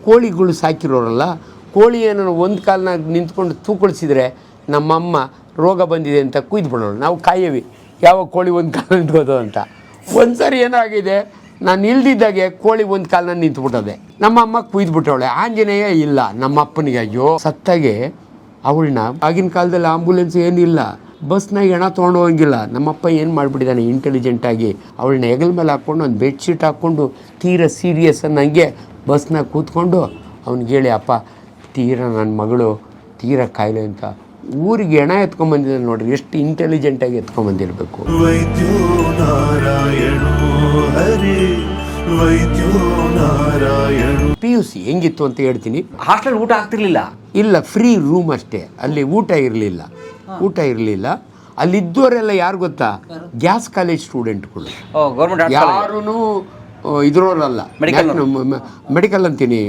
ಕೋಳಿಗಳು ಸಾಕಿರೋರಲ್ಲ, ಕೋಳಿ ಏನಾರು ಒಂದು ಕಾಲನಾಗ ನಿಂತ್ಕೊಂಡು ತೂಕೊಳಿಸಿದ್ರೆ ನಮ್ಮಮ್ಮ ರೋಗ ಬಂದಿದೆ ಅಂತ ಕುಯ್ದುಬಿಡೋಳು. ನಾವು ಕಾಯವಿ ಯಾವ ಕೋಳಿ ಒಂದು ಕಾಲ ನಿಂತ್ಕೋದು ಅಂತ. ಒಂದು ಸಾರಿ ಏನಾಗಿದೆ, ನಾನು ಇಲ್ದಿದ್ದಾಗೆ ಕೋಳಿ ಒಂದು ಕಾಲನ ನಿಂತ್ಬಿಟ್ಟದೆ. ನಮ್ಮ ಅಮ್ಮ ಕುಯ್ದುಬಿಟ್ಟವಳೆ. ಆಂಜನೇಯ ಇಲ್ಲ ನಮ್ಮ ಅಪ್ಪನಿಗೆ. ಅಯ್ಯೋ ಸತ್ತಾಗೆ ಅವಳನ್ನ ಆಗಿನ ಕಾಲದಲ್ಲಿ ಆಂಬುಲೆನ್ಸ್ ಏನಿಲ್ಲ, ಬಸ್ನಾಗ ಹೆಣ ತೊಗೊಂಡು ಹೋಗಿಲ್ಲ. ನಮ್ಮಪ್ಪ ಏನು ಮಾಡಿಬಿಟ್ಟಿದ್ದಾನೆ ಇಂಟೆಲಿಜೆಂಟಾಗಿ, ಅವಳನ್ನ ಹೆಗಲ ಮೇಲೆ ಹಾಕ್ಕೊಂಡು ಒಂದು ಬೆಡ್ಶೀಟ್ ಹಾಕ್ಕೊಂಡು ತೀರಾ ಸೀರಿಯಸ್ ಅನ್ನಂಗೆ ಬಸ್ನಾಗ ಕೂತ್ಕೊಂಡು ಅವ್ನಿಗೆ ಹೇಳಿ, ಅಪ್ಪ ತೀರಾ ನನ್ನ ಮಗಳು ತೀರಾ ಕಾಯಿಲೆ ಅಂತ ಊರಿಗೆ ಹೆಣ ಎತ್ಕೊಂಡ್ಬಂದಿದ್ದಾನೆ. ನೋಡ್ರಿ ಎಷ್ಟು ಇಂಟೆಲಿಜೆಂಟಾಗಿ ಎತ್ಕೊಂಡ್ಬಂದಿರಬೇಕು. PUC ಹೆಂಗಿತ್ತು ಅಂತ ಹೇಳ್ತೀನಿ. ಹಾಸ್ಟೆಲ್ ಊಟ ಆಗ್ತಿರ್ಲಿಲ್ಲ? ಇಲ್ಲ, ಫ್ರೀ ರೂಮ್ ಅಷ್ಟೇ. ಅಲ್ಲಿ ಊಟ ಇರಲಿಲ್ಲ. ಅಲ್ಲಿದ್ದವರೆಲ್ಲ ಯಾರು ಗೊತ್ತಾ, ಗ್ಯಾಸ್ ಕಾಲೇಜ್ ಸ್ಟೂಡೆಂಟ್ಗಳು. ಯಾರೂ ಇದ್ರೋರಲ್ಲ, ಮೆಡಿಕಲ್ ಅಂತೀನಿ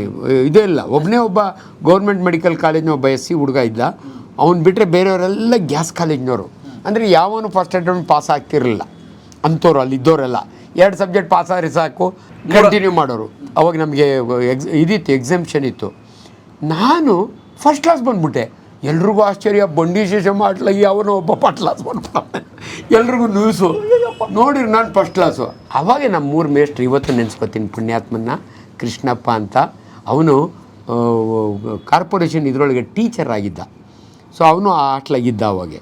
ಇದೇ ಇಲ್ಲ. ಒಬ್ಬ ಗೌರ್ಮೆಂಟ್ ಮೆಡಿಕಲ್ ಕಾಲೇಜ್ನ ಒಬ್ಬ SC ಹುಡುಗ ಇದ್ದ. ಅವ್ನು ಬಿಟ್ಟರೆ ಬೇರೆಯವರೆಲ್ಲ ಗ್ಯಾಸ್ ಕಾಲೇಜ್ನವರು. ಅಂದರೆ ಯಾವನು ಫಸ್ಟ್ ಅಟೆಂಪ್ಟ್ ಪಾಸ್ ಆಗ್ತಿರಲಿಲ್ಲ ಅಂಥವ್ರು ಅಲ್ಲಿದ್ದವರೆಲ್ಲ. 2 ಸಬ್ಜೆಕ್ಟ್ ಪಾಸ್ ಆದರೆ ಸಾಕು, ಕಂಟಿನ್ಯೂ ಮಾಡೋರು. ಅವಾಗ ನಮಗೆ ಇದಿತ್ತು, ಎಕ್ಸಾಮ್ಷನ್ ಇತ್ತು. ನಾನು ಫಸ್ಟ್ ಕ್ಲಾಸ್ ಬಂದ್ಬಿಟ್ಟೆ. ಎಲ್ರಿಗೂ ಆಶ್ಚರ್ಯ, ಬಂಡಿ ಶೇಷ ಮಾಡ್ಲಾಗಿ ಅವನು ಒಬ್ಬ ಫಸ್ಟ್ ಕ್ಲಾಸ್ ಬಂದ್ಬಿಟ್ಟ. ಎಲ್ರಿಗೂ ನ್ಯೂಸು ನೋಡಿರಿ ನಾನು ಫಸ್ಟ್ ಕ್ಲಾಸು. ಅವಾಗೆ ನಮ್ಮ 3 ಮೇಷ್ಟ್ರು ಇವತ್ತು ನೆನೆಸ್ಕೊತೀನಿ, ಪುಣ್ಯಾತ್ಮನ್ನ ಕೃಷ್ಣಪ್ಪ ಅಂತ. ಅವನು ಕಾರ್ಪೊರೇಷನ್ ಇದರೊಳಗೆ ಟೀಚರ್ ಆಗಿದ್ದ. ಸೊ ಅವನು ಆ ಹಾಸ್ಟ್ಲಾಗಿದ್ದ ಅವಾಗೆ.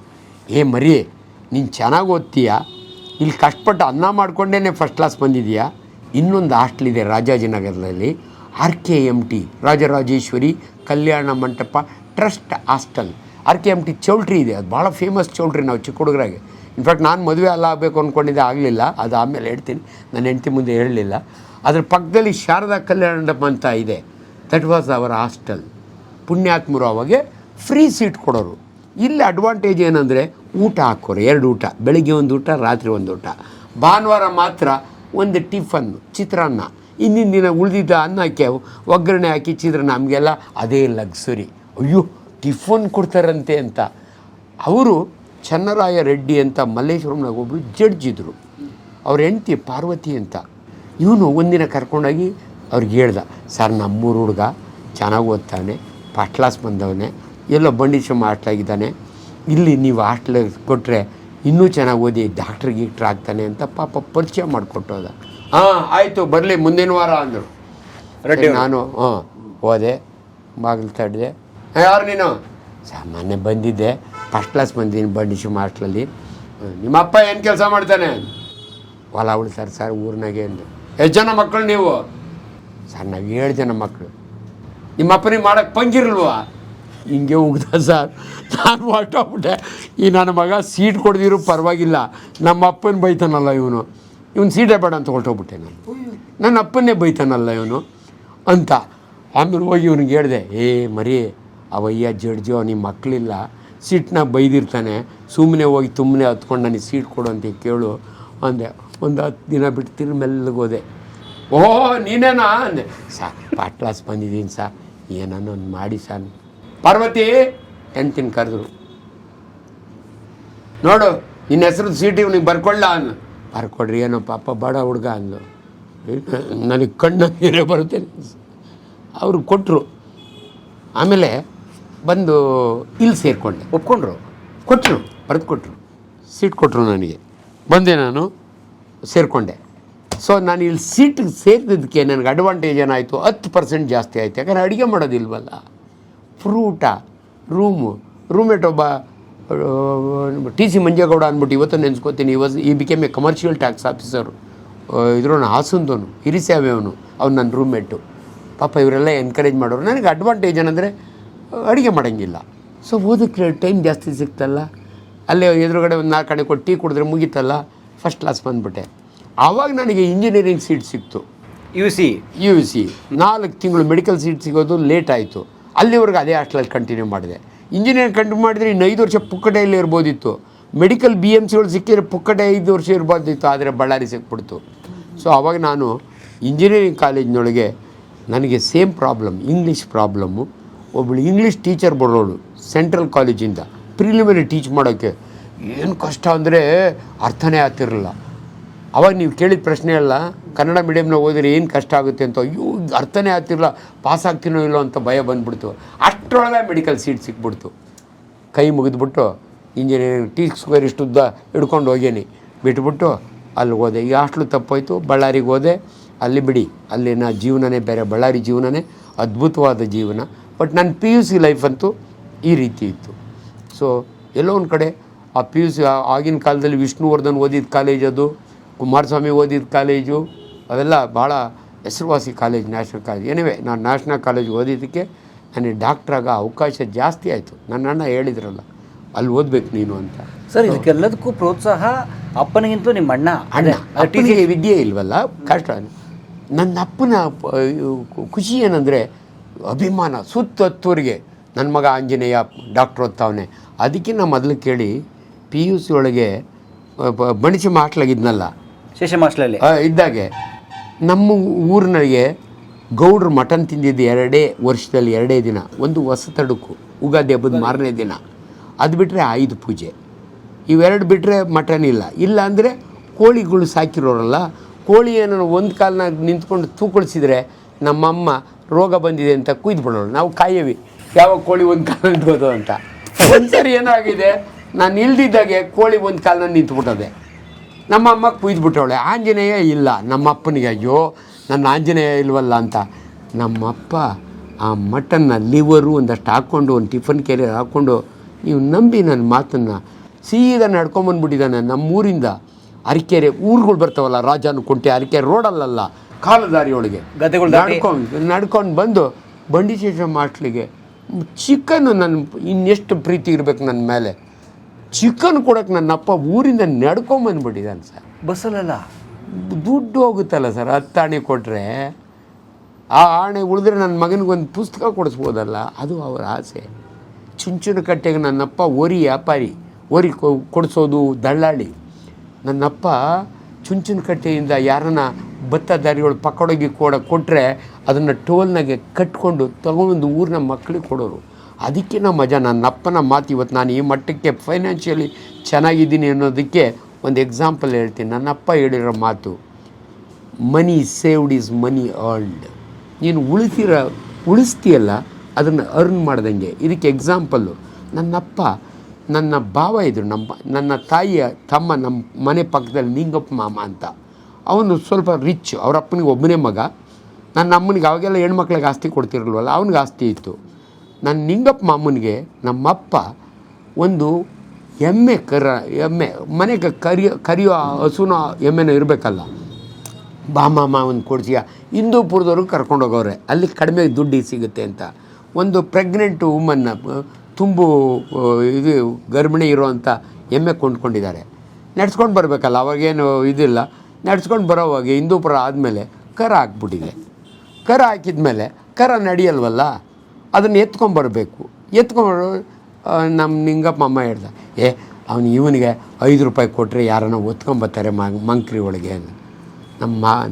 ಮರಿ ನೀನು ಚೆನ್ನಾಗಿ ಓದ್ತೀಯ, ಇಲ್ಲಿ ಕಷ್ಟಪಟ್ಟು ಅನ್ನ ಮಾಡ್ಕೊಂಡೇ ಫಸ್ಟ್ ಕ್ಲಾಸ್ ಬಂದಿದೆಯಾ. ಇನ್ನೊಂದು ಹಾಸ್ಟ್ಲಿದೆ ರಾಜಾಜಿನಗರದಲ್ಲಿ, RKMT Rajarajeshwari Kalyana Mantapa trust hostel. RKMT choultry ಇದೆ, ಅದು ಭಾಳ ಫೇಮಸ್ ಚೌಲ್ಟ್ರಿ. ನಾವು ಚಿಕ್ಕ ಹುಡುಗರಾಗೆ, ಇನ್ಫ್ಯಾಕ್ಟ್ ನಾನು ಮದುವೆ ಅಲ್ಲ ಆಗಬೇಕು ಅಂದ್ಕೊಂಡಿದ್ದೆ, ಆಗಲಿಲ್ಲ. ಅದು ಆಮೇಲೆ ಹೇಳ್ತೀನಿ, ನನ್ನ ಹೆಂಡತಿ ಮುಂದೆ ಹೇಳಲಿಲ್ಲ. ಅದ್ರ ಪಕ್ಕದಲ್ಲಿ ಶಾರದಾ ಕಲ್ಯಾಣ ಮಂಟಪ ಅಂತ ಇದೆ, ದಟ್ ವಾಸ್ ಅವರ್ ಹಾಸ್ಟೆಲ್. ಪುಣ್ಯಾತ್ಮರು ಅವಾಗೆ ಫ್ರೀ ಸೀಟ್ ಕೊಡೋರು. ಇಲ್ಲಿ ಅಡ್ವಾಂಟೇಜ್ ಏನಂದರೆ ಊಟ ಹಾಕೋರು, 2 ಊಟ, ಬೆಳಿಗ್ಗೆ 1 ಊಟ, ರಾತ್ರಿ 1 ಊಟ. ಭಾನುವಾರ ಮಾತ್ರ ಒಂದು ಟಿಫನ್ನು, ಚಿತ್ರಾನ್ನ. ಹಿಂದಿನ ದಿನ ಉಳಿದಿದ್ದ ಅನ್ನಕ್ಕೆ ಒಗ್ಗರಣೆ ಹಾಕಿ ಚಿತ್ರಾನ್ನ. ನಮಗೆಲ್ಲ ಅದೇ ಲಕ್ಸುರಿ. ಅಯ್ಯೋ ಟಿಫನ್ ಕೊಡ್ತಾರಂತೆ ಅಂತ. ಅವರು ಚನ್ನರಾಯ ರೆಡ್ಡಿ ಅಂತ ಮಲ್ಲೇಶ್ವರಂನಾಗ ಒಬ್ಬರು ಜಡ್ಜ್ ಇದ್ದರು. ಅವ್ರ ಹೆಂಡತಿ ಪಾರ್ವತಿ ಅಂತ. ಇವನು ಒಂದಿನ ಕರ್ಕೊಂಡೋಗಿ ಅವ್ರಿಗೆ ಹೇಳ್ದ, ಸರ್ ನಮ್ಮೂರು ಹುಡುಗ ಚೆನ್ನಾಗಿ ಓದ್ತಾನೆ, ಫಸ್ಟ್ ಕ್ಲಾಸ್ ಬಂದವನೇ, ಎಲ್ಲೋ ಬಂಡೀಶಮ್ಮ ಹಾಸ್ಟ್ಲಾಗಿದ್ದಾನೆ, ಇಲ್ಲಿ ನೀವು ಹಾಸ್ಟ್ಲಿಗೆ ಕೊಟ್ಟರೆ ಇನ್ನೂ ಚೆನ್ನಾಗಿ ಓದಿ ಡಾಕ್ಟ್ರ್ ಆಗ್ತಾನೆ ಅಂತ ಪಾಪ ಪರಿಚಯ ಮಾಡಿಕೊಟ್ಟೋದ. ಆಯಿತು ಬರಲಿ ಮುಂದಿನ ವಾರ ಅಂದರು. ರೆಡ್ಡಿ ನಾನು ಹೋದೆ, ಬಾಗಿಲು ತಡೆದೆ. ಯಾರು ನೀನು? ಸಾಮಾನ್ಯ ಬಂದಿದ್ದೆ, ಫಸ್ಟ್ ಕ್ಲಾಸ್ ಬಂದಿದ್ದೀನಿ ಬಂಡೀಶಮ್ಮ ಹಾಸ್ಟ್ಲಲ್ಲಿ. ನಿಮ್ಮ ಅಪ್ಪ ಏನು ಕೆಲಸ ಮಾಡ್ತಾನೆ? ಹೊಲ ಉಳಿತಾರೆ ಸರ್ ಊರಿನಾಗೆ ಅಂದರು. ಎಷ್ಟು ಜನ ಮಕ್ಕಳು ನೀವು? ಸರ್ ನಾವು 7 ಜನ ಮಕ್ಕಳು. ನಿಮ್ಮ ಅಪ್ಪನಿಗೆ ಮಾಡೋಕ್ಕೆ ಪಂಗಿರಲ್ವಾ? ಹಿಂಗೆ ಉಗ್ದ ಸರ್. ನಾನು ಹೊರಟೋಗ್ಬಿಟ್ಟೆ. ಈ ನನ್ನ ಮಗ ಸೀಟ್ ಕೊಡ್ದಿರು ಪರವಾಗಿಲ್ಲ, ನಮ್ಮ ಅಪ್ಪನ ಬೈತಾನಲ್ಲ ಇವನು ಸೀಟೇ ಬೇಡ ಅಂತ ಹೊರಟೋಗ್ಬಿಟ್ಟೆ. ನನ್ನ ಅಪ್ಪನ್ನೇ ಬೈತಾನಲ್ಲ ಇವನು ಅಂತ. ಆಮೇಲೆ ಹೋಗಿ ಇವ್ನಿಗೆ ಹೇಳಿದೆ, ಮರಿ ಅವಯ್ಯ ಜಡ್ಜು, ನಿಮ್ಮ ಮಕ್ಕಳಿಲ್ಲ, ಸೀಟ್ನಾಗ ಬೈದಿರ್ತಾನೆ, ಸುಮ್ಮನೆ ಹೋಗಿ ತುಮ್ಮನೆ ಹತ್ಕೊಂಡು ನನಗೆ ಸೀಟ್ ಕೊಡು ಅಂತ ಕೇಳು ಅಂದೆ. ಒಂದು 10 ದಿನ ಬಿಟ್ಟು ಮೆಲ್ಲಗೋದೆ. ನೀನೇನಾ ಅಂದೆ. ಫಸ್ಟ್ ಕ್ಲಾಸ್ ಬಂದಿದ್ದೀನಿ ಸರ್, ಏನೋ ಒಂದು ಮಾಡಿ ಸರ್. ಪಾರ್ವತಿ 10th ಕರೆದ್ರು. ನೋಡು ನಿನ್ನ ಹೆಸರು ಸೀಟ್ ಇವ್ನಿಗೆ ಬರ್ಕೊಳ್ಳ ಅಂದು. ಬರ್ಕೊಡ್ರಿ, ಏನೋ ಪಾಪ ಬಡ ಹುಡುಗ ಅಂದು. ನನಗೆ ಕಣ್ಣು ನೀರೇ ಬರುತ್ತೇನೆ. ಅವರು ಕೊಟ್ಟರು. ಆಮೇಲೆ ಬಂದು ಇಲ್ಲಿ ಸೇರಿಕೊಂಡೆ. ಕೊಟ್ಟರು, ಬರೆದು ಕೊಟ್ಟರು, ಸೀಟ್ ಕೊಟ್ಟರು ನನಗೆ. ಬಂದೆ, ನಾನು ಸೇರಿಕೊಂಡೆ. ಸೊ ನಾನು ಇಲ್ಲಿ ಸೀಟಿಗೆ ಸೇರಿದ್ದಕ್ಕೆ ನನಗೆ ಅಡ್ವಾಂಟೇಜ್ ಏನಾಯಿತು, 10% ಜಾಸ್ತಿ ಆಯಿತು. ಯಾಕಂದರೆ ಅಡುಗೆ ಮಾಡೋದಿಲ್ವಲ್ಲ. ಫ್ರೂಟ ರೂಮೇಟ್ ಒಬ್ಬ TC ಮಂಜೇಗೌಡ ಅಂದ್ಬಿಟ್ಟು ಇವತ್ತು ನೆನೆಸ್ಕೋತೀನಿ. ಈ became a commercial tax officer. ಇದ್ರವನು ಹಾಸನದವನು, ಹಿರಿಸ್ಯಾವೆಯವನು, ಅವ್ನು ನನ್ನ ರೂಮ್ಮೇಟು. ಪಾಪ ಇವರೆಲ್ಲ ಎನ್ಕರೇಜ್ ಮಾಡೋರು. ನನಗೆ ಅಡ್ವಾಂಟೇಜ್ ಏನಂದರೆ ಅಡುಗೆ ಮಾಡೋಂಗಿಲ್ಲ. ಸೊ ಓದಕ್ಕೆ ಟೈಮ್ ಜಾಸ್ತಿ ಸಿಗ್ತಲ್ಲ. ಅಲ್ಲೇ ಎದುರುಗಡೆ ಒಂದು 4 ಕಡೆ ಕೊಟ್ಟು ಟೀ ಕುಡಿದ್ರೆ ಮುಗೀತಲ್ಲ. First class ಬಂದುಬಿಟ್ಟೆ. ಆವಾಗ ನನಗೆ ಇಂಜಿನಿಯರಿಂಗ್ ಸೀಟ್ ಸಿಕ್ತು. UC 4 ತಿಂಗಳು ಮೆಡಿಕಲ್ ಸೀಟ್ ಸಿಗೋದು ಲೇಟ್ ಆಯಿತು. ಅಲ್ಲಿವರೆಗೆ ಅದೇ ಹಾಸ್ಟೆಲಲ್ಲಿ ಕಂಟಿನ್ಯೂ ಮಾಡಿದೆ. ಇಂಜಿನಿಯರಿಂಗ್ ಕಂಟಿನ್ಯೂ ಮಾಡಿದರೆ ಇನ್ನು 5 ವರ್ಷ ಪುಕ್ಕಟೆಯಲ್ಲಿ ಇರ್ಬೋದಿತ್ತು. ಮೆಡಿಕಲ್ BMCಗಳು ಸಿಕ್ಕಿದ್ರೆ ಪುಕ್ಕಟೆ 5 ವರ್ಷ ಇರ್ಬೋದಿತ್ತು. ಆದರೆ ಬಳ್ಳಾರಿ ಸಿಕ್ಬಿಡ್ತು. ಸೊ ಆವಾಗ ನಾನು ಇಂಜಿನಿಯರಿಂಗ್ ಕಾಲೇಜಿನೊಳಗೆ ನನಗೆ ಸೇಮ್ ಪ್ರಾಬ್ಲಮ್, ಇಂಗ್ಲೀಷ್ ಪ್ರಾಬ್ಲಮ್ಮು. ಒಬ್ಬಳು ಇಂಗ್ಲೀಷ್ ಟೀಚರ್ ಬರೋಳು ಸೆಂಟ್ರಲ್ ಕಾಲೇಜಿಂದ ಪ್ರಿಲಿಮಿನರಿ ಟೀಚ್ ಮಾಡೋಕ್ಕೆ. ಏನು ಕಷ್ಟ ಅಂದರೆ ಅರ್ಥನೇ ಆಗ್ತಿರಲಿಲ್ಲ. ಅವಾಗ ನೀವು ಕೇಳಿದ ಪ್ರಶ್ನೆ ಅಲ್ಲ, ಕನ್ನಡ ಮೀಡಿಯಮ್ನ ಓದಿದ್ರೆ ಏನು ಕಷ್ಟ ಆಗುತ್ತೆ ಅಂತ, ಅಯ್ಯೋ ಅರ್ಥನೇ ಆಗ್ತಿರಲ್ಲ, ಪಾಸ್ ಆಗ್ತೀನೋ ಇಲ್ಲೋ ಅಂತ ಭಯ ಬಂದುಬಿಡ್ತು. ಅಷ್ಟರೊಳಗೆ ಮೆಡಿಕಲ್ ಸೀಟ್ ಸಿಕ್ಬಿಡ್ತು. ಕೈ ಮುಗಿದ್ಬಿಟ್ಟು ಇಂಜಿನಿಯರಿಂಗ್ T² ಇಷ್ಟುದ್ದ ಹಿಡ್ಕೊಂಡು ಹೋಗೇನಿ, ಬಿಟ್ಬಿಟ್ಟು ಅಲ್ಲಿ ಹೋದೆ. ಈ ಹಾಸ್ಟ್ಲು ತಪ್ಪೋಯ್ತು, ಬಳ್ಳಾರಿಗೆ ಹೋದೆ. ಅಲ್ಲಿ ಬಿಡಿ, ಅಲ್ಲಿನ ಜೀವನನೇ ಬೇರೆ, ಬಳ್ಳಾರಿ ಜೀವನನೇ ಅದ್ಭುತವಾದ ಜೀವನ. ಬಟ್ ನನ್ನ PUC ಲೈಫ್ ಅಂತೂ ಈ ರೀತಿ ಇತ್ತು. ಸೊ ಎಲ್ಲೋ ಒಂದು ಕಡೆ ಆ PUC ಆಗಿನ ಕಾಲದಲ್ಲಿ ವಿಷ್ಣುವರ್ಧನ್ ಓದಿದ ಕಾಲೇಜ್, ಅದು ಕುಮಾರಸ್ವಾಮಿ ಓದಿದ ಕಾಲೇಜು, ಅವೆಲ್ಲ ಭಾಳ ಹೆಸರುವಾಸಿ ಕಾಲೇಜ್, ನ್ಯಾಷನಲ್ ಕಾಲೇಜ್. ಏನಿವೆ ನಾನು ನ್ಯಾಷನಲ್ ಕಾಲೇಜ್ ಓದಿದ್ದಕ್ಕೆ ನನಗೆ ಡಾಕ್ಟ್ರಾಗ ಅವಕಾಶ ಜಾಸ್ತಿ ಆಯಿತು. ನನ್ನ ಅಣ್ಣ ಹೇಳಿದ್ರಲ್ಲ, ಅಲ್ಲಿ ಓದಬೇಕು ನೀನು ಅಂತ. ಸರ್, ಇದಕ್ಕೆಲ್ಲದಕ್ಕೂ ಪ್ರೋತ್ಸಾಹ ಅಪ್ಪನಿಗಿಂತಲೂ ನಿಮ್ಮ ಅಣ್ಣ ಅಪ್ಪನಿಗೆ ವಿದ್ಯೆ ಇಲ್ವಲ್ಲ, ಕಷ್ಟ. ನನ್ನ ಅಪ್ಪನ ಖುಷಿ ಏನಂದರೆ ಅಭಿಮಾನ, ಸುತ್ತತ್ತೂರಿಗೆ ನನ್ನ ಮಗ ಆಂಜನೇಯ ಡಾಕ್ಟ್ರ್ ಓದ್ತಾವನೆ. ಅದಕ್ಕಿಂತ ಮೊದಲು ಕೇಳಿ PUC ಒಳಗೆ ಬಣಿಸಿಮ ಹಾಸ್ಟ್ಲಾಗಿದ್ನಲ್ಲ, ಶೇಷಮ್ ಹಾಸ್ಟ್ಲಲ್ಲಿ ಇದ್ದಾಗೆ ನಮ್ಮ ಊರಿನಲ್ಲಿಗೆ ಗೌಡ್ರು ಮಟನ್ ತಿಂದಿದ್ದು 2 ವರ್ಷದಲ್ಲಿ 2 ದಿನ. ಒಂದು ಹೊಸತಡುಕು, ಉಗಾದಿ ಹಬ್ಬದ ಮಾರನೇ ದಿನ. ಅದು ಬಿಟ್ಟರೆ ಆಯುಧ ಪೂಜೆ, ಇವೆರಡು ಬಿಟ್ಟರೆ ಮಟನ್ ಇಲ್ಲ. ಇಲ್ಲ ಅಂದರೆ ಕೋಳಿಗಳು ಸಾಕಿರೋರಲ್ಲ, ಕೋಳಿ ಏನೋ ಒಂದು ಕಾಲನಾಗ ನಿಂತ್ಕೊಂಡು ತೂಕೊಳಿಸಿದ್ರೆ ನಮ್ಮಮ್ಮ ರೋಗ ಬಂದಿದೆ ಅಂತ ಕುಯ್ದುಬಿಡೋಳು. ನಾವು ಕಾಯವಿ ಯಾವ ಕೋಳಿ ಒಂದು ಕಾಲ ನಿಂತ್ಕೋದು ಅಂತ. ಒಂದು ಸರಿ ಏನಾಗಿದೆ, ನಾನು ಇಲ್ದಿದ್ದಾಗೆ ಕೋಳಿ ಒಂದು ಕಾಲನ ನಿಂತ್ಬಿಟ್ಟದೆ. ನಮ್ಮ ಅಮ್ಮ ಕುಯ್ದುಬಿಟ್ಟವಳೆ. ಆಂಜನೇಯ ಇಲ್ಲ ನಮ್ಮ ಅಪ್ಪನಿಗೆ, ಅಯ್ಯೋ ನನ್ನ ಆಂಜನೇಯ ಇಲ್ವಲ್ಲ ಅಂತ. ನಮ್ಮಪ್ಪ ಆ ಮಟನ್ನ ಲಿವರು ಒಂದಷ್ಟು ಹಾಕ್ಕೊಂಡು ಒಂದು ಟಿಫನ್ ಕ್ಯಾರಿಯರ್ ಹಾಕ್ಕೊಂಡು, ನೀವು ನಂಬಿ ನನ್ನ ಮಾತನ್ನು, ಸೀದಾ ನಡ್ಕೊಂಬಂದ್ಬಿಟ್ಟಿದ್ದಾನೆ ನಮ್ಮೂರಿಂದ. ಅರಕೆರೆ ಊರುಗಳು ಬರ್ತಾವಲ್ಲ, ರಾಜಾನುಕುಂಟೆ, ಅರಕೆರೆ ರೋಡಲ್ಲ, ಕಾಲುದಾರಿಯೊಳಗೆ ನಡ್ಕೊಂಡು ಬಂದು ಬಂಡಿಶೇಷಮ್ ಹಾಸ್ಟ್ಲಿಗೆ ಚಿಕನ್, ನನ್ನ ಇನ್ನೆಷ್ಟು ಪ್ರೀತಿ ಇರಬೇಕು ನನ್ನ ಮೇಲೆ, ಚಿಕನ್ ಕೊಡೋಕೆ ನನ್ನಪ್ಪ ಊರಿಂದ ನಡ್ಕೊಂಬಂದ್ಬಿಟ್ಟಿದ್ದಾನೆ ಸರ್. ಬಸ್ಸಲ್ಲ ದುಡ್ಡು ಹೋಗುತ್ತಲ್ಲ ಸರ್, 10 ಆಣೆ ಕೊಟ್ಟರೆ ಆ ಆಣೆ ಉಳಿದ್ರೆ ನನ್ನ ಮಗನಿಗೊಂದು ಪುಸ್ತಕ ಕೊಡಿಸ್ಬೋದಲ್ಲ, ಅದು ಅವರ ಆಸೆ. ಚುಂಚನಕಟ್ಟೆಗೆ ನನ್ನಪ್ಪ ಓರಿ ವ್ಯಾಪಾರಿ, ಓರಿ ಕೊಡಿಸೋದು ದಳ್ಳಾಳಿ. ನನ್ನಪ್ಪ ಚುಂಚನಕಟ್ಟೆಯಿಂದ ಯಾರನ್ನ ಭತ್ತ ದಾರಿಗಳು ಪಕ್ಕಡೋಗಿ ಕೊಟ್ಟರೆ ಅದನ್ನು ಟೋಲ್ನಾಗೆ ಕಟ್ಕೊಂಡು ತೊಗೊಂಡು ಊರಿನ ಮಕ್ಕಳಿಗೆ ಕೊಡೋರು. ಅದಕ್ಕಿಂತ ಮಜಾ. ನನ್ನಪ್ಪನ ಮಾತು ಇವತ್ತು ನಾನು ಈ ಮಟ್ಟಕ್ಕೆ ಫೈನಾನ್ಷಿಯಲಿ ಚೆನ್ನಾಗಿದ್ದೀನಿ ಅನ್ನೋದಕ್ಕೆ ಒಂದು ಎಕ್ಸಾಂಪಲ್ ಹೇಳ್ತೀನಿ. ನನ್ನಪ್ಪ ಹೇಳಿರೋ ಮಾತು, ಮನಿ ಸೇವ್ಡ್ ಈಸ್ ಮನಿ ಅರ್ನ್ಡ್. ನೀನು ಉಳಿಸ್ತೀಯಲ್ಲ ಅದನ್ನು ಅರ್ನ್ ಮಾಡ್ದಂಗೆ. ಇದಕ್ಕೆ ಎಕ್ಸಾಂಪಲ್ಲು ನನ್ನಪ್ಪ, ನನ್ನ ಭಾವ ಇದ್ದರು, ನನ್ನ ತಾಯಿಯ ತಮ್ಮ, ನಮ್ಮ ಮನೆ ಪಕ್ಕದಲ್ಲಿ ನಿಂಗಪ್ಪ ಮಾಮ ಅಂತ. ಅವನು ಸ್ವಲ್ಪ ರಿಚ್, ಅವ್ರ ಅಪ್ಪನಿಗೆ ಒಬ್ಬನೇ ಮಗ. ನನ್ನ ಅಮ್ಮನಿಗೆ ಅವಾಗೆಲ್ಲ ಹೆಣ್ಮಕ್ಳಿಗೆ ಆಸ್ತಿ ಕೊಡ್ತಿರಲ್ವಲ್ಲ, ಅವನಿಗೆ ಆಸ್ತಿ ಇತ್ತು. ನನ್ನ ನಿಂಗಪ್ಪ ಮಾಮನಿಗೆ ನಮ್ಮಪ್ಪ ಒಂದು ಎಮ್ಮೆ ಮನೆಗೆ ಕರಿಯೋ ಹಸುನ ಎಮ್ಮೆನೋ ಇರಬೇಕಲ್ಲ, ಬಾ ಮಾಮ ಒಂದು ಕೊಡ್ಸಿಯ. ಹಿಂದೂಪುರದವ್ರಿಗೆ ಕರ್ಕೊಂಡೋಗವ್ರೆ, ಅಲ್ಲಿ ಕಡಿಮೆ ದುಡ್ಡು ಸಿಗುತ್ತೆ ಅಂತ. ಒಂದು ಪ್ರೆಗ್ನೆಂಟ್ ವುಮನ್ನ, ತುಂಬು ಇದು ಗರ್ಭಿಣಿ ಇರೋವಂಥ ಎಮ್ಮೆ ಕೊಂಡ್ಕೊಂಡಿದ್ದಾರೆ. ನಡೆಸ್ಕೊಂಡು ಬರಬೇಕಲ್ಲ, ಅವಾಗೇನು ಇದಿಲ್ಲ. ನಡೆಸ್ಕೊಂಡು ಬರೋವಾಗ ಹಿಂದೂಪುರ ಆದಮೇಲೆ ಕರ ಹಾಕ್ಬಿಟ್ಟಿದೆ. ಕರ ಹಾಕಿದ್ಮೇಲೆ ಕರ ನಡೆಯಲ್ವಲ್ಲ, ಅದನ್ನು ಎತ್ಕೊಂಬರ್ಬೇಕು. ಎತ್ಕೊಂಬರು ನಮ್ಮ ನಿಂಗಪ್ಪ ಅಮ್ಮ ಹೇಳ್ದ, ಇವನಿಗೆ 5 ರೂಪಾಯಿ ಕೊಟ್ಟರೆ ಯಾರನ್ನ ಒತ್ಕೊಂಬರ್ತಾರೆ ಮಂಕ್ರಿ ಒಳಗೆ.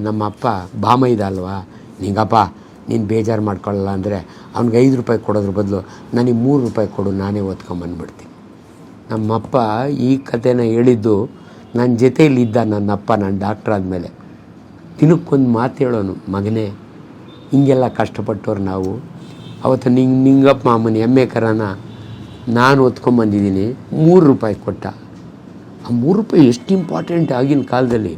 ನಮ್ಮಪ್ಪ ಬಾಮೈದ ಅಲ್ವಾ, ನಿಂಗಪ್ಪ ನೀನು ಬೇಜಾರು ಮಾಡ್ಕೊಳ್ಳಲ್ಲ ಅಂದರೆ ಅವ್ನಿಗೆ 5 ರೂಪಾಯಿ ಕೊಡೋದ್ರ ಬದಲು ನನಗೆ 3 ರೂಪಾಯಿ ಕೊಡು, ನಾನೇ ಓದ್ಕೊಂಬಂದ್ಬಿಡ್ತೀನಿ. ನಮ್ಮಪ್ಪ ಈ ಕಥೆನ ಹೇಳಿದ್ದು ನನ್ನ ಜೊತೆಯಲ್ಲಿದ್ದ ನನ್ನಪ್ಪ. ನಾನು ಡಾಕ್ಟ್ರ್ ಆದಮೇಲೆ ದಿನಕ್ಕೊಂದು ಮಾತು ಹೇಳೋನು, ಮಗನೇ ಹಿಂಗೆಲ್ಲ ಕಷ್ಟಪಟ್ಟವ್ರು ನಾವು. ಅವತ್ತು ನಿಂಗಪ್ಪ ಮಾಮನ ಎಮ್ಮೆ ಕರನ ನಾನು ಓದ್ಕೊಂಬಂದಿದ್ದೀನಿ, 3 ರೂಪಾಯಿ ಕೊಟ್ಟ. ಆ 3 ರೂಪಾಯಿ ಎಷ್ಟು ಇಂಪಾರ್ಟೆಂಟ್ ಆಗಿನ ಕಾಲದಲ್ಲಿ.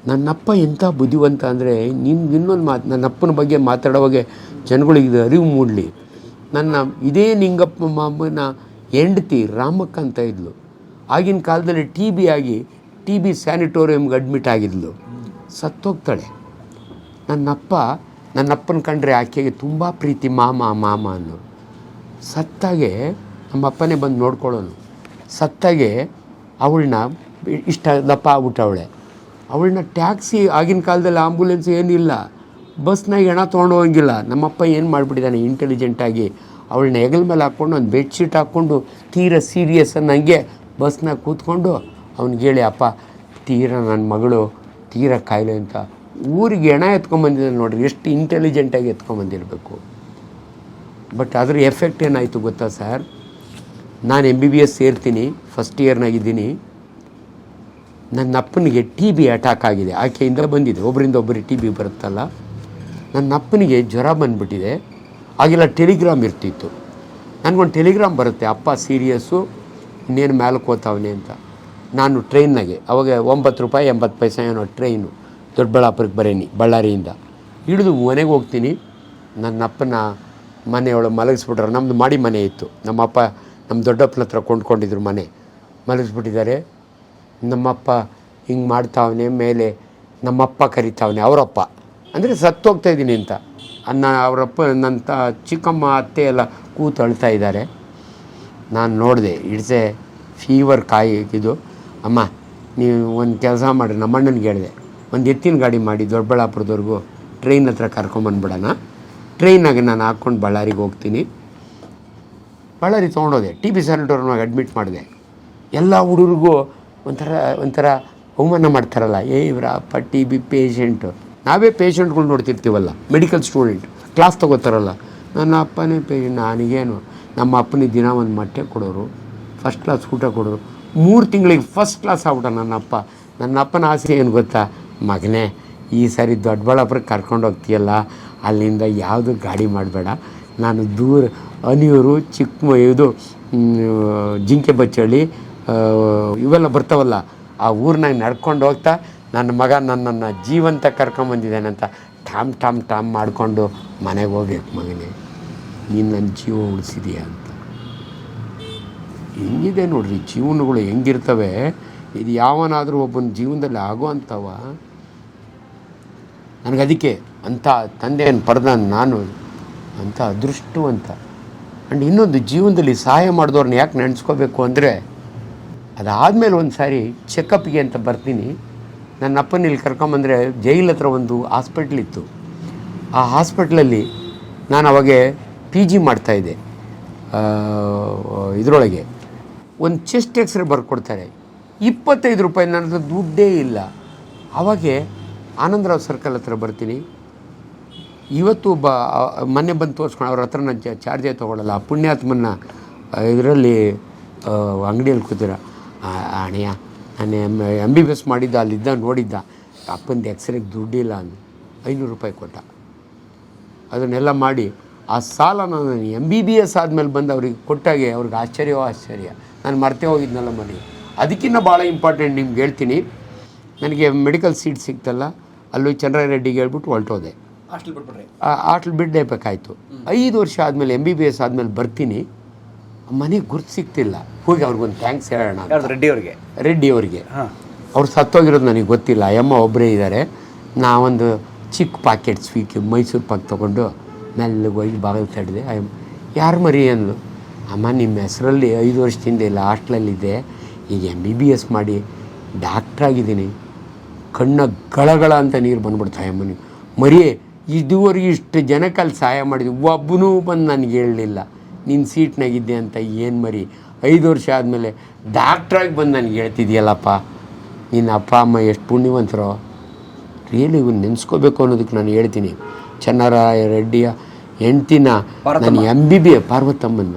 ನನ್ನಪ್ಪ ಎಂಥ ಬುದ್ಧಿವಂತ ಅಂದರೆ, ಇನ್ನೊಂದು ಮಾತು, ನನ್ನಪ್ಪನ ಬಗ್ಗೆ ಮಾತಾಡೋವಾಗೆ ಜನಗಳಿಗೆ ಇದು ಅರಿವು ಮೂಡಲಿ. ಇದೇ ನಿಂಗಪ್ಪ ಮಾಮನ ಹೆಂಡತಿ ರಾಮಕ್ಕ ಅಂತ ಇದ್ಲು. ಆಗಿನ ಕಾಲದಲ್ಲಿ TB ಸ್ಯಾನಿಟೋರಿಯಮ್ಗೆ ಅಡ್ಮಿಟ್ ಆಗಿದ್ಲು, ಸತ್ತೋಗ್ತಾಳೆ. ನನ್ನಪ್ಪನ ಕಂಡ್ರೆ ಆಕೆಗೆ ತುಂಬ ಪ್ರೀತಿ, ಮಾಮ ಅನ್ನೋರು. ಸತ್ತಾಗೆ ನಮ್ಮಪ್ಪನೇ ಬಂದು ನೋಡ್ಕೊಳ್ಳೋನು. ಸತ್ತಾಗೆ ಅವಳನ್ನ ಇಷ್ಟ ದಪ್ಪ ಆಗ್ಬಿಟ್ಟವಳೆ. ಅವಳನ್ನ ಟ್ಯಾಕ್ಸಿ, ಆಗಿನ ಕಾಲದಲ್ಲಿ ಆಂಬುಲೆನ್ಸ್ ಏನಿಲ್ಲ, ಬಸ್ನಾಗ ಹೆಣ ತೊಗೊಂಡು ಹೋಗಿಲ್ಲ. ನಮ್ಮಪ್ಪ ಏನು ಮಾಡಿಬಿಟ್ಟಿದ್ದಾನೆ ಇಂಟೆಲಿಜೆಂಟಾಗಿ, ಅವಳನ್ನ ಹೆಗಲ ಮೇಲೆ ಹಾಕ್ಕೊಂಡು ಒಂದು ಬೆಡ್ಶೀಟ್ ಹಾಕ್ಕೊಂಡು ತೀರಾ ಸೀರಿಯಸ್ ಅನ್ನಂಗೆ ಬಸ್ನಾಗ ಕೂತ್ಕೊಂಡು ಅವ್ನಿಗೆ ಹೇಳಿ, ಅಪ್ಪ ನನ್ನ ಮಗಳು ತೀರಾ ಕಾಯಿಲೆ ಅಂತ ಊರಿಗೆ ಹೆಣ ಎತ್ಕೊಂಬಂದಿದ್ದಾನೆ ನೋಡ್ರಿ, ಎಷ್ಟು ಇಂಟೆಲಿಜೆಂಟಾಗಿ ಎತ್ಕೊಂಬಂದಿರಬೇಕು. ಬಟ್ ಅದ್ರ ಎಫೆಕ್ಟ್ ಏನಾಯಿತು ಗೊತ್ತಾ ಸರ್? ನಾನು MBBS ಸೇರ್ತೀನಿ, ಫಸ್ಟ್ ಇಯರ್ನಾಗಿದ್ದೀನಿ. ನನ್ನ ಅಪ್ಪನಿಗೆ ಟಿ ಬಿ ಅಟ್ಯಾಕ್ ಆಗಿದೆ, ಆಕೆಯಿಂದ ಬಂದಿದೆ, ಒಬ್ಬರಿಂದ ಒಬ್ಬರಿಗೆ ಟಿ ಬಿ ಬರುತ್ತಲ್ಲ. ನನ್ನ ಅಪ್ಪನಿಗೆ ಜ್ವರ ಬಂದುಬಿಟ್ಟಿದೆ. ಆಗೆಲ್ಲ ಟೆಲಿಗ್ರಾಮ್ ಇರ್ತಿತ್ತು. ನನಗೊಂದು ಟೆಲಿಗ್ರಾಮ್ ಬರುತ್ತೆ, ಅಪ್ಪ ಸೀರಿಯಸ್ಸು, ಇನ್ನೇನು ಮ್ಯಾಲಕ್ಕೆ ಹೋಗ್ತಾವನೆ ಅಂತ. ನಾನು ಟ್ರೈನ್ನಾಗೆ ಅವಾಗ 9 ರೂಪಾಯಿ 80 ಪೈಸೆ ಏನೋ ಟ್ರೈನು, ದೊಡ್ಡಬಳ್ಳಾಪುರಕ್ಕೆ ಬರೇನಿ, ಬಳ್ಳಾರಿಯಿಂದ ಹಿಡಿದು ಮನೆಗೆ ಹೋಗ್ತೀನಿ. ನನ್ನ ಅಪ್ಪನ ಮನೆಯೊಳಗೆ ಮಲಗಿಸ್ಬಿಟ್ರೆ, ನಮ್ಮದು ಮಾಡಿ ಮನೆ ಇತ್ತು, ನಮ್ಮಪ್ಪ ನಮ್ಮ ದೊಡ್ಡಪ್ಪನ ಹತ್ರ ಕೊಂಡ್ಕೊಂಡಿದ್ರು ಮನೆ, ಮಲಗಿಸ್ಬಿಟ್ಟಿದ್ದಾರೆ. ನಮ್ಮಪ್ಪ ಹಿಂಗೆ ಮಾಡ್ತಾವನೆ, ಮೇಲೆ ನಮ್ಮಪ್ಪ ಕರಿತಾವನೆ, ಅವರಪ್ಪ ಅಂದರೆ ಸತ್ತೋಗ್ತಾಯಿದ್ದೀನಿ ಅಂತ. ಅವರಪ್ಪ ನನ್ನ ಚಿಕ್ಕಮ್ಮ ಅತ್ತೆ ಎಲ್ಲ ಕೂತು ಅಳ್ತಾ ಇದ್ದಾರೆ. ನಾನು ನೋಡಿದೆ, ಇಟ್ಸ್ ಎ ಫೀವರ್ ಇದು. ಅಮ್ಮ ನೀವು ಒಂದು ಕೆಲಸ ಮಾಡಿರಿ, ನಮ್ಮ ಅಣ್ಣನಿಗೆ ಹೇಳಿದೆ, ಒಂದು ಎತ್ತಿನ ಗಾಡಿ ಮಾಡಿ ದೊಡ್ಡಬಳ್ಳಾಪುರದವರೆಗೂ ಟ್ರೈನ್ ಹತ್ರ ಕರ್ಕೊಂಬಂದ್ಬಿಡೋಣ. ಟ್ರೈನಾಗೆ ನಾನು ಹಾಕ್ಕೊಂಡು ಬಳ್ಳಾರಿಗೆ ಹೋಗ್ತೀನಿ. ಬಳ್ಳಾರಿ ತೊಗೊಂಡೋದೆ, ಟಿ ಬಿ ಸ್ಯಾನಿಟೋರ್ನಾಗ ಅಡ್ಮಿಟ್ ಮಾಡಿದೆ. ಎಲ್ಲ ಹುಡುಗರಿಗೂ ಒಂಥರ ಅವಮಾನ ಮಾಡ್ತಾರಲ್ಲ, ಇವರಪ್ಪ ಟಿ ಬಿ ಪೇಷೆಂಟು. ನಾವೇ ಪೇಷೆಂಟ್ಗಳು ನೋಡ್ತಿರ್ತೀವಲ್ಲ, ಮೆಡಿಕಲ್ ಸ್ಟೂಡೆಂಟ್ ಕ್ಲಾಸ್ ತೊಗೋತಾರಲ್ಲ. ನನ್ನ ಅಪ್ಪನೇ ನನಗೇನು, ನಮ್ಮ ಅಪ್ಪನಿಗೆ ದಿನ ಒಂದು ಮೊಟ್ಟೆ ಕೊಡೋರು, ಫಸ್ಟ್ ಕ್ಲಾಸ್ ಊಟ ಕೊಡೋರು. 3 ತಿಂಗಳಿಗೆ ಫಸ್ಟ್ ಕ್ಲಾಸ್ ಆಗ್ಬಿಟ್ಟ ನನ್ನಪ್ಪ. ನನ್ನ ಅಪ್ಪನ ಆಸೆ ಏನು ಗೊತ್ತಾ, ಮಗನೇ ಈ ಸಾರಿ ದೊಡ್ಡಬಳ್ಳಾಪುರಕ್ಕೆ ಕರ್ಕೊಂಡು ಹೋಗ್ತೀಯಲ್ಲ, ಅಲ್ಲಿಂದ ಯಾವುದು ಗಾಡಿ ಮಾಡಬೇಡ, ನಾನು ದೂರ ಅನಿಯೂರು, ಇದು ಜಿಂಕೆ ಬಚ್ಚಳ್ಳಿ ಇವೆಲ್ಲ ಬರ್ತಾವಲ್ಲ, ಆ ಊರಿನಾಗ ನಡ್ಕೊಂಡು ಹೋಗ್ತಾ ನನ್ನ ಮಗ ನನ್ನನ್ನು ಜೀವಂತ ಕರ್ಕೊಂಬಂದಿದ್ದಾನೆ ಅಂತ ಟಾಮ್ ಮಾಡಿಕೊಂಡು ಮನೆಗೆ ಹೋಗ್ಬೇಕು. ಮಗನೇ ನೀನು ನನ್ನ ಜೀವ ಉಳಿಸಿದೀಯ ಅಂತ. ಹೆಂಗಿದೆ ನೋಡ್ರಿ ಜೀವನಗಳು ಹೆಂಗಿರ್ತವೆ. ಇದು ಯಾವನಾದರೂ ಒಬ್ಬನ ಜೀವನದಲ್ಲಿ ಆಗೋ ಅಂಥವ. ನನಗದಕ್ಕೆ ಅಂಥ ತಂದೆಯನ್ನು ಪಡೆದ ನಾನು ಅಂಥ ಅದೃಷ್ಟವಂತ. ಆ್ಯಂಡ್ ಇನ್ನೊಂದು, ಜೀವನದಲ್ಲಿ ಸಹಾಯ ಮಾಡಿದವ್ರನ್ನ ಯಾಕೆ ನೆನೆಸ್ಕೋಬೇಕು ಅಂದರೆ, ಅದಾದಮೇಲೆ ಒಂದು ಸಾರಿ ಚೆಕಪ್ಗೆ ಅಂತ ಬರ್ತೀನಿ. ನನ್ನ ಅಪ್ಪನ ಇಲ್ಲಿ ಕರ್ಕೊಂಬಂದರೆ ಜೈಲ್ ಹತ್ರ ಒಂದು ಹಾಸ್ಪಿಟ್ಲ್ ಇತ್ತು. ಆ ಹಾಸ್ಪಿಟ್ಲಲ್ಲಿ ನಾನು ಅವಾಗೆ PG ಮಾಡ್ತಾಯಿದ್ದೆ. ಇದರೊಳಗೆ ಒಂದು ಚೆಸ್ಟ್ ಎಕ್ಸ್ರೇ ಬರ್ಕೊಡ್ತಾರೆ, 25 ರೂಪಾಯಿ. ನನ್ನ ದುಡ್ಡೇ ಇಲ್ಲ. ಅವಾಗೆ ಆನಂದರಾವ್ ಸರ್ಕಲ್ ಹತ್ರ ಬರ್ತೀನಿ. ಇವತ್ತು ಮೊನ್ನೆ ಬಂದು ತೋರಿಸ್ಕೊಂಡು ಅವ್ರ ಹತ್ರ ನಾನು ಚಾರ್ಜೇ ತೊಗೊಳ್ಳಲ್ಲ. ಆ ಪುಣ್ಯಾತ್ಮನ್ನ ಇದರಲ್ಲಿ ಅಂಗಡಿಯಲ್ಲಿ ಕೂತಿರ, ಅಣ್ಣಯ್ಯ ನಾನು MBBS ಮಾಡಿದ್ದ, ಅಲ್ಲಿದ್ದ ನೋಡಿದ್ದ, ಅಪ್ಪಂದು ಎಕ್ಸ್ರೇಗೆ ದುಡ್ಡಿಲ್ಲ ಅಂದು 500 ರೂಪಾಯಿ ಕೊಟ್ಟ. ಅದನ್ನೆಲ್ಲ ಮಾಡಿ ಆ ಸಾಲ ನಾನು MBBS ಆದಮೇಲೆ ಬಂದು ಅವ್ರಿಗೆ ಕೊಟ್ಟಾಗೆ ಅವ್ರಿಗೆ ಆಶ್ಚರ್ಯ. ನಾನು ಮರ್ತೇ ಹೋಗಿದ್ನಲ್ಲ ಮನೆ. ಅದಕ್ಕಿಂತ ಭಾಳ ಇಂಪಾರ್ಟೆಂಟ್ ನಿಮ್ಗೆ ಹೇಳ್ತೀನಿ. ನನಗೆ ಮೆಡಿಕಲ್ ಸೀಟ್ ಸಿಕ್ತಲ್ಲ, ಅಲ್ಲೂ ಚಂದ್ರಾರೆಡ್ಡಿಗೆ ಹೇಳ್ಬಿಟ್ಟು ಹೊರಟೋದೆ. ಹಾಸ್ಟೆಲ್ ಬಿಡಲೇಬೇಕಾಯ್ತು. 5 ವರ್ಷ ಆದಮೇಲೆ MBBS ಆದಮೇಲೆ ಬರ್ತೀನಿ, ಮನೆಗೆ ಗುರ್ತು ಸಿಗ್ತಿಲ್ಲ. ಹೋಗಿ ಅವ್ರಿಗೊಂದು ಥ್ಯಾಂಕ್ಸ್ ಹೇಳೋಣ. ರೆಡ್ಡಿಯವ್ರಿಗೆ. ಅವ್ರು ಸತ್ತೋಗಿರೋದು ನನಗೆ ಗೊತ್ತಿಲ್ಲ. ಅಮ್ಮ ಒಬ್ಬರೇ ಇದ್ದಾರೆ. ನಾವೊಂದು ಚಿಕ್ಕ ಪ್ಯಾಕೆಟ್ ಸ್ವೀಟ್ ಮೈಸೂರು ಪಾಕ್ ತೊಗೊಂಡು ಮೆಲ್ಲಗೆ ಹೋಗಿ ಬಾಗಿಲು ತಡೆದೆ. ಯಾರು ಮರಿ ಅಂದ್ಲು. ಅಮ್ಮ ನಿಮ್ಮ ಹೆಸರಲ್ಲಿ 5 ವರ್ಷದಿಂದ ಇಲ್ಲ, ಹಾಸ್ಟ್ಲಲ್ಲಿದ್ದೆ, ಈಗ MBBS ಮಾಡಿ ಡಾಕ್ಟ್ರಾಗಿದ್ದೀನಿ. ಕಣ್ಣ ಗಳಗಳ ಅಂತ ನೀರು ಬಂದ್ಬಿಡ್ತಾವೆ ಅಮ್ಮನಿಗೆ. ಮರಿ ಇದುವರೆಗೆ ಇಷ್ಟು ಜನಕ್ಕೆ ಅಲ್ಲಿ ಸಹಾಯ ಮಾಡಿದ್ವಿ, ಒಬ್ಬನೂ ಬಂದು ನನಗೆ ಹೇಳಲಿಲ್ಲ ನಿನ್ನ ಸೀಟ್ನಾಗಿದ್ದೆ ಅಂತ. ಏನು ಮರಿ 5 ವರ್ಷ ಆದಮೇಲೆ ಡಾಕ್ಟ್ರಾಗಿ ಬಂದು ನನಗೆ ಹೇಳ್ತಿದ್ಯಲ್ಲಪ್ಪ, ನಿನ್ನ ಅಪ್ಪ ಅಮ್ಮ ಎಷ್ಟು ಪುಣ್ಯವಂತರೋ. ರಿಯಲಿ ಇವ್ನು ನೆನೆಸ್ಕೋಬೇಕು ಅನ್ನೋದಕ್ಕೆ ನಾನು ಹೇಳ್ತೀನಿ. ಚನ್ನರಾಯ ರೆಡ್ಡಿಯ ಹೆಂಡ್ತಿನ ನಾನು MBBS ಪಾರ್ವತಮ್ಮನ,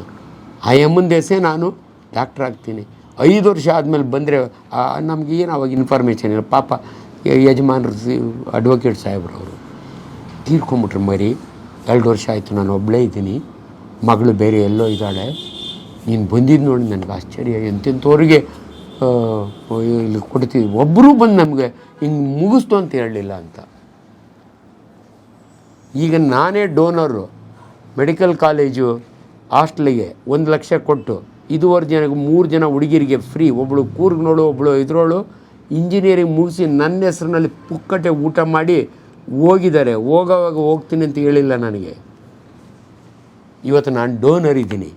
ಆ ಅಮ್ಮನ ದೇಸೆ ನಾನು ಡಾಕ್ಟ್ರ್ ಆಗ್ತೀನಿ. 5 ವರ್ಷ ಆದಮೇಲೆ ಬಂದರೆ ನಮಗೇನು ಅವಾಗ ಇನ್ಫಾರ್ಮೇಷನ್ ಇಲ್ಲ. ಪಾಪ ಯಜಮಾನರು ಅಡ್ವೊಕೇಟ್ ಸಾಹೇಬ್ರು ಅವರು ತೀರ್ಕೊಂಬಿಟ್ರು ಮರಿ. 2 ವರ್ಷ ಆಯಿತು, ನಾನು ಒಬ್ಬಳೇ ಇದ್ದೀನಿ, ಮಗಳು ಬೇರೆ ಎಲ್ಲೋ ಇದ್ದಾಳೆ. ನೀನು ಬಂದಿದ್ದು ನೋಡಿ ನನಗೆ ಆಶ್ಚರ್ಯ. ಎಂತೆಂಥವ್ರಿಗೆ ಇಲ್ಲಿ ಕೊಡ್ತೀವಿ, ಒಬ್ಬರೂ ಬಂದು ನಮಗೆ ಹಿಂಗೆ ಮುಗಿಸ್ತು ಅಂತ ಹೇಳಲಿಲ್ಲ ಅಂತ. ಈಗ ನಾನೇ ಡೋನರು. ಮೆಡಿಕಲ್ ಕಾಲೇಜು ಹಾಸ್ಟ್ಲಿಗೆ 1 ಲಕ್ಷ ಕೊಟ್ಟು ಇದುವರೆಗೆ ಜನಕ್ಕೆ 3 ಜನ ಹುಡುಗಿರಿಗೆ ಫ್ರೀ. ಒಬ್ಬಳು ಕೂರ್ಗ್ನೋಳು, ಒಬ್ಬಳು ಇದರೋಳು ಇಂಜಿನಿಯರಿಂಗ್ ಮುಗಿಸಿ ನನ್ನ ಹೆಸರಿನಲ್ಲಿ ಪುಕ್ಕಟೆ ಊಟ ಮಾಡಿ ಹೋಗಿದ್ದಾರೆ. ಹೋಗೋವಾಗ ಹೋಗ್ತೀನಿ ಅಂತ ಹೇಳಿಲ್ಲ ನನಗೆ. ಇವತ್ತು ನಾನು ಡೋನರ್ ಇದ್ದೀನಿ.